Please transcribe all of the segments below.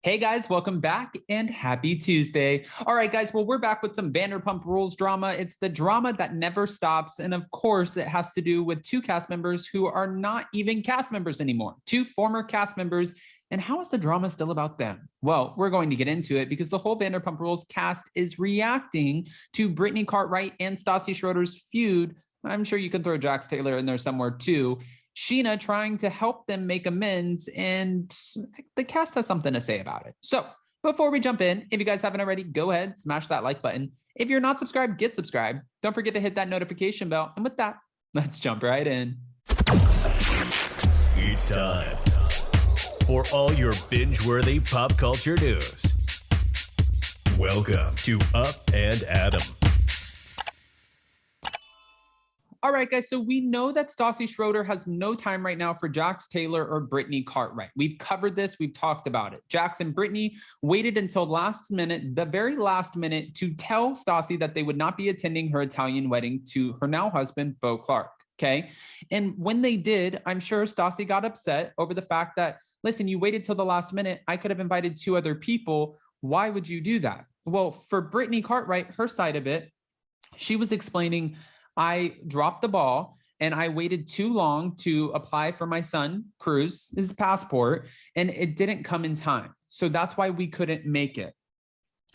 Hey guys, welcome back and happy Tuesday. All right, guys, well, we're back with some Vanderpump Rules drama. It's the drama that never stops. And of course, it has to do with two cast members who are not even cast members anymore, two former cast members. And how is the drama still about them? Well, we're going to get into it because the whole Vanderpump Rules cast is reacting to Brittany Cartwright and Stassi Schroeder's feud. I'm sure you can throw Jax Taylor in there somewhere too. Sheena trying to help them make amends, and the cast has something to say about it. So before we jump in, if you guys haven't already, go ahead, smash that like button. If you're not subscribed, get subscribed. Don't forget to hit that notification bell. And with that, let's jump right in. It's time for all your binge-worthy pop culture news. Welcome to Up and Adam. All right, guys, so we know that Stassi Schroeder has no time right now for Jax Taylor or Brittany Cartwright. We've covered this. We've talked about it. Jax and Brittany waited until last minute, the very last minute, to tell Stassi that they would not be attending her Italian wedding to her now husband, Beau Clark, okay? And when they did, I'm sure Stassi got upset over the fact that, listen, you waited till the last minute. I could have invited two other people. Why would you do that? Well, for Brittany Cartwright, her side of it, she was explaining, I dropped the ball and I waited too long to apply for my son, Cruz, his passport, and it didn't come in time. So that's why we couldn't make it.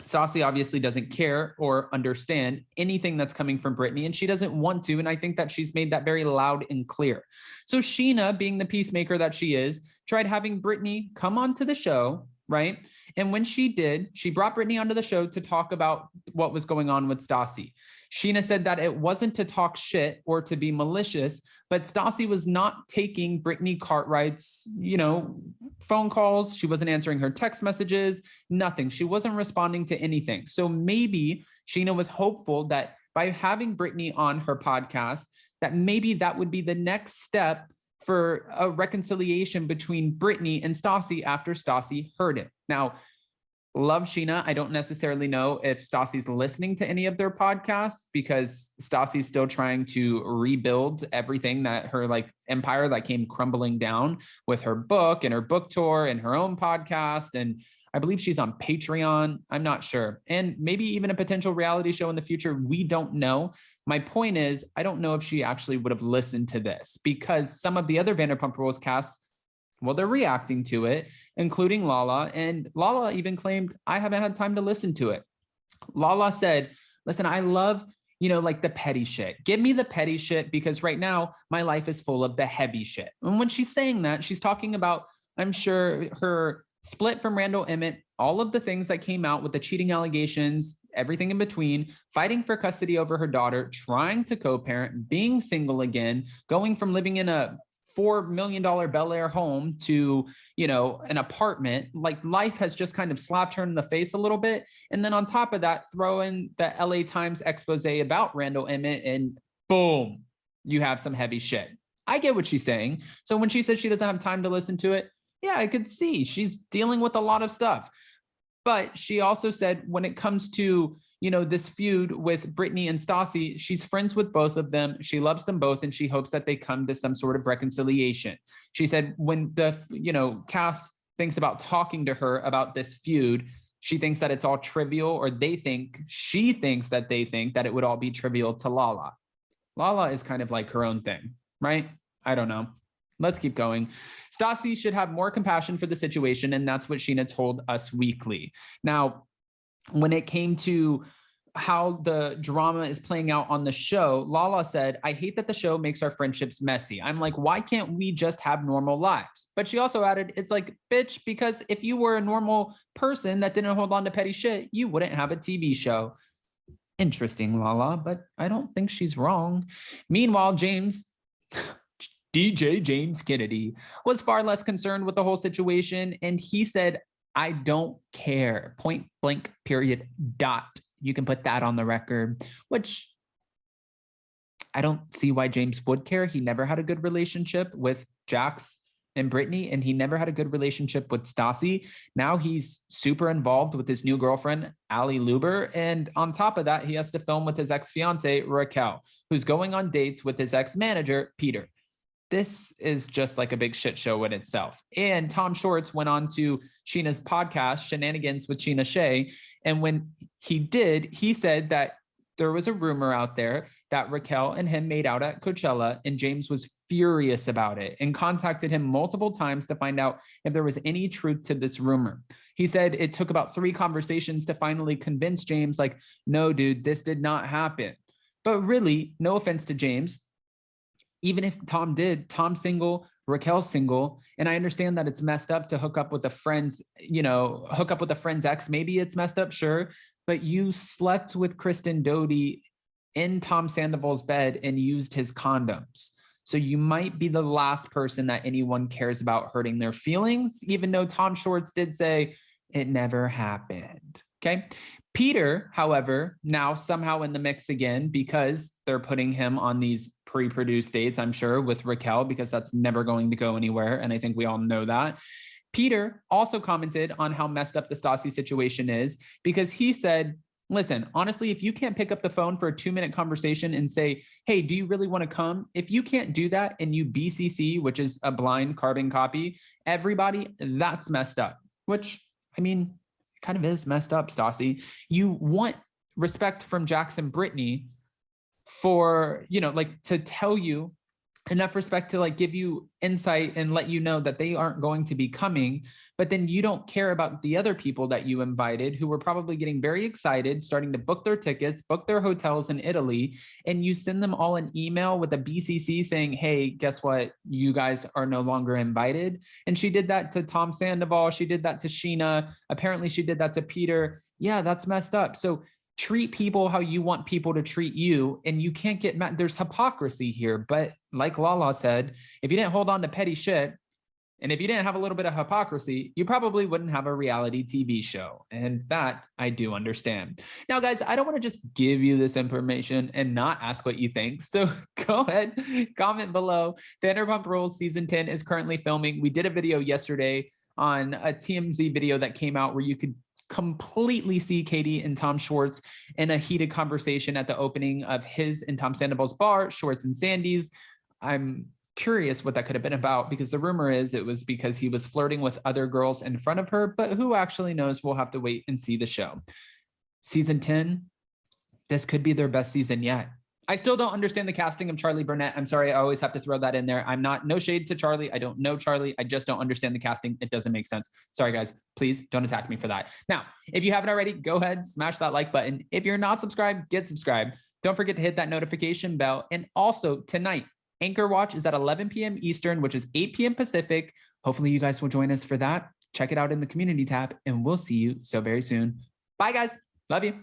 Stassi obviously doesn't care or understand anything that's coming from Brittany, and she doesn't want to. And I think that she's made that very loud and clear. So Sheena, being the peacemaker that she is, tried having Brittany come onto the show, right? And when she did, she brought Brittany onto the show to talk about what was going on with Stassi. Sheena said that it wasn't to talk shit or to be malicious, but Stassi was not taking Brittany Cartwright's, phone calls. She wasn't answering her text messages, nothing. She wasn't responding to anything. So maybe Sheena was hopeful that by having Brittany on her podcast, that maybe that would be the next step for a reconciliation between Brittany and Stassi after Stassi heard it. Now, love Sheena. I don't necessarily know if Stassi's listening to any of their podcasts because Stassi's still trying to rebuild everything that her empire that came crumbling down with her book and her book tour and her own podcast. And I believe she's on Patreon. I'm not sure. And maybe even a potential reality show in the future. We don't know. My point is, I don't know if she actually would have listened to this because some of the other Vanderpump Rules casts, well, they're reacting to it, including Lala. And Lala even claimed, I haven't had time to listen to it. Lala said, listen, I love, the petty shit. Give me the petty shit because right now my life is full of the heavy shit. And when she's saying that, she's talking about, I'm sure, her split from Randall Emmett, all of the things that came out with the cheating allegations, everything in between, fighting for custody over her daughter, trying to co-parent, being single again, going from living in a $4 million Bel Air home to, an apartment. Like life has just kind of slapped her in the face a little bit. And then on top of that, throw in the LA Times expose about Randall Emmett and boom, you have some heavy shit. I get what she's saying. So when she says she doesn't have time to listen to it, yeah, I could see she's dealing with a lot of stuff. But she also said when it comes to, this feud with Brittany and Stassi, she's friends with both of them. She loves them both, and she hopes that they come to some sort of reconciliation. She said when the, cast thinks about talking to her about this feud, she thinks that it's all trivial, or she thinks that they think that it would all be trivial to Lala. Lala is kind of like her own thing, right? I don't know. Let's keep going. Stassi should have more compassion for the situation, and that's what Sheena told Us Weekly. Now, when it came to how the drama is playing out on the show, Lala said, I hate that the show makes our friendships messy. I'm like, why can't we just have normal lives? But she also added, it's like, bitch, because if you were a normal person that didn't hold on to petty shit, you wouldn't have a TV show. Interesting, Lala, but I don't think she's wrong. Meanwhile, DJ James Kennedy was far less concerned with the whole situation, and he said, I don't care, point blank, period, dot. You can put that on the record, which I don't see why James would care. He never had a good relationship with Jax and Brittany, and he never had a good relationship with Stassi. Now he's super involved with his new girlfriend, Ali Luber. And on top of that, he has to film with his ex-fiance, Raquel, who's going on dates with his ex-manager, Peter. this is just like a big shit show in itself. And Tom Schwartz went on to Sheena's podcast, Shenanigans with Sheena Shea. And when he did, he said that there was a rumor out there that Raquel and him made out at Coachella, and James was furious about it and contacted him multiple times to find out if there was any truth to this rumor. He said it took about 3 conversations to finally convince James, like, no, dude, this did not happen. But really, no offense to James, even if Tom did, Tom's single, Raquel's single, and I understand that it's messed up to hook up with a friend's, hook up with a friend's ex. Maybe it's messed up, sure, but you slept with Kristen Doty in Tom Sandoval's bed and used his condoms. So you might be the last person that anyone cares about hurting their feelings, even though Tom Schwartz did say it never happened. Okay. Peter, however, now somehow in the mix again, because they're putting him on these pre-produced dates, I'm sure, with Raquel, because that's never going to go anywhere. And I think we all know that. Peter also commented on how messed up the Stassi situation is, because he said, listen, honestly, if you can't pick up the phone for a 2-minute conversation and say, hey, do you really want to come? If you can't do that and you BCC, which is a blind carbon copy, everybody, that's messed up, which, I mean, kind of is messed up, Stassi. You want respect from Jax and Brittany for, like, to tell you enough respect to like give you insight and let you know that they aren't going to be coming, but then you don't care about the other people that you invited who were probably getting very excited, starting to book their tickets, book their hotels in Italy, and you send them all an email with a BCC saying, hey, guess what? You guys are no longer invited. And she did that to Tom Sandoval. She did that to Sheena. Apparently she did that to Peter. Yeah, that's messed up. So treat people how you want people to treat you, and you can't get mad. There's hypocrisy here, but like Lala said, if you didn't hold on to petty shit, and if you didn't have a little bit of hypocrisy, you probably wouldn't have a reality TV show. And that I do understand. Now, guys, I don't want to just give you this information and not ask what you think. So go ahead, comment below. Vanderpump Rules season 10 is currently filming. We did a video yesterday on a TMZ video that came out where you could completely see Katie and Tom Schwartz in a heated conversation at the opening of his and Tom Sandoval's bar, Schwartz and Sandy's. I'm curious what that could have been about, because the rumor is it was because he was flirting with other girls in front of her, but who actually knows? We'll have to wait and see the show. Season 10, this could be their best season yet. I still don't understand the casting of Charlie Burnett. I'm sorry, I always have to throw that in there. No shade to Charlie. I don't know Charlie. I just don't understand the casting. It doesn't make sense. Sorry, guys. Please don't attack me for that. Now, if you haven't already, go ahead, smash that like button. If you're not subscribed, get subscribed. Don't forget to hit that notification bell. And also tonight, Anchor Watch is at 11 p.m. Eastern, which is 8 p.m. Pacific. Hopefully you guys will join us for that. Check it out in the community tab, and we'll see you so very soon. Bye, guys. Love you.